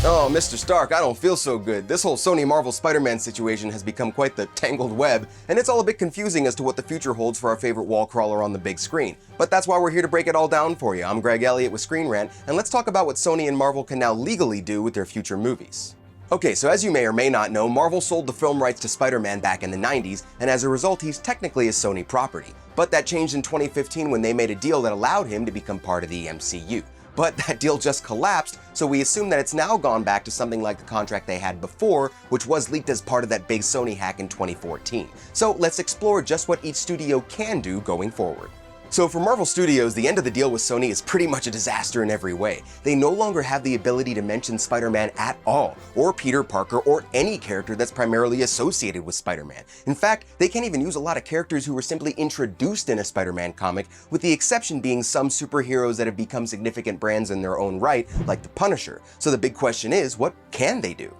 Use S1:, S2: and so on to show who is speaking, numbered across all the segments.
S1: Oh, Mr. Stark, I don't feel so good. This whole Sony Marvel Spider-Man situation has become quite the tangled web, and it's all a bit confusing as to what the future holds for our favorite wall crawler on the big screen. But that's why we're here to break it all down for you. I'm Greg Elliott with Screen Rant, and let's talk about what Sony and Marvel can now legally do with their future movies. Okay, so as you may or may not know, Marvel sold the film rights to Spider-Man back in the 90s, and as a result, he's technically a Sony property. But that changed in 2015 when they made a deal that allowed him to become part of the MCU. But that deal just collapsed, so we assume that it's now gone back to something like the contract they had before, which was leaked as part of that big Sony hack in 2014. So let's explore just what each studio can do going forward. So for Marvel Studios, the end of the deal with Sony is pretty much a disaster in every way. They no longer have the ability to mention Spider-Man at all, or Peter Parker, or any character that's primarily associated with Spider-Man. In fact, they can't even use a lot of characters who were simply introduced in a Spider-Man comic, with the exception being some superheroes that have become significant brands in their own right, like the Punisher. So the big question is, what can they do?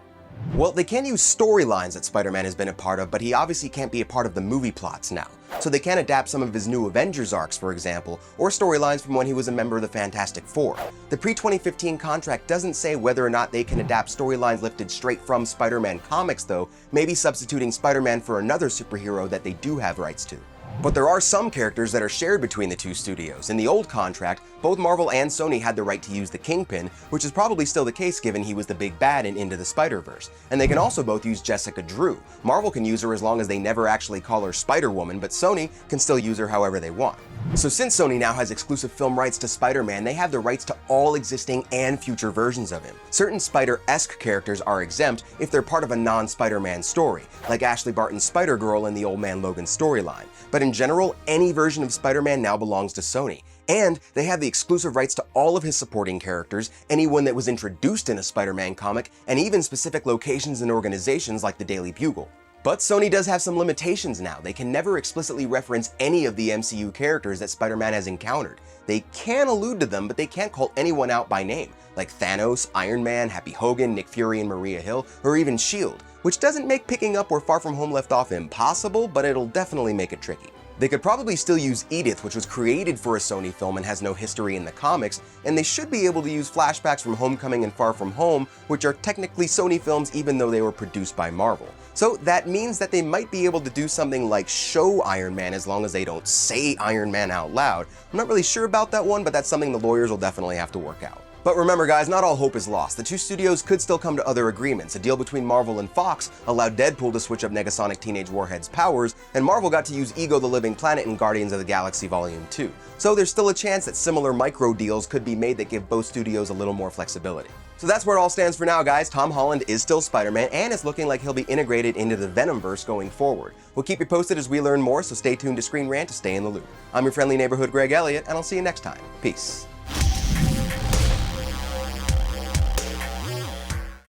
S1: Well, they can use storylines that Spider-Man has been a part of, but he obviously can't be a part of the movie plots now. So they can adapt some of his new Avengers arcs, for example, or storylines from when he was a member of the Fantastic Four. The pre-2015 contract doesn't say whether or not they can adapt storylines lifted straight from Spider-Man comics though, maybe substituting Spider-Man for another superhero that they do have rights to. But there are some characters that are shared between the two studios. In the old contract, both Marvel and Sony had the right to use the Kingpin, which is probably still the case given he was the big bad in Into the Spider-Verse. And they can also both use Jessica Drew. Marvel can use her as long as they never actually call her Spider-Woman, but Sony can still use her however they want. So since Sony now has exclusive film rights to Spider-Man, they have the rights to all existing and future versions of him. Certain Spider-esque characters are exempt if they're part of a non-Spider-Man story, like Ashley Barton's Spider-Girl in the Old Man Logan storyline. But in general, any version of Spider-Man now belongs to Sony. And they have the exclusive rights to all of his supporting characters, anyone that was introduced in a Spider-Man comic, and even specific locations and organizations like the Daily Bugle. But Sony does have some limitations now. They can never explicitly reference any of the MCU characters that Spider-Man has encountered. They can allude to them, but they can't call anyone out by name, like Thanos, Iron Man, Happy Hogan, Nick Fury and Maria Hill, or even S.H.I.E.L.D., which doesn't make picking up where Far From Home left off impossible, but it'll definitely make it tricky. They could probably still use Edith, which was created for a Sony film and has no history in the comics, and they should be able to use flashbacks from Homecoming and Far From Home, which are technically Sony films even though they were produced by Marvel. So that means that they might be able to do something like show Iron Man as long as they don't say Iron Man out loud. I'm not really sure about that one, but that's something the lawyers will definitely have to work out. But remember guys, not all hope is lost. The two studios could still come to other agreements. A deal between Marvel and Fox allowed Deadpool to switch up Negasonic Teenage Warhead's powers, and Marvel got to use Ego the Living Planet in Guardians of the Galaxy Volume 2. So there's still a chance that similar micro deals could be made that give both studios a little more flexibility. So that's where it all stands for now guys. Tom Holland is still Spider-Man, and it's looking like he'll be integrated into the Venomverse going forward. We'll keep you posted as we learn more, so stay tuned to Screen Rant to stay in the loop. I'm your friendly neighborhood Greg Elliott, and I'll see you next time. Peace.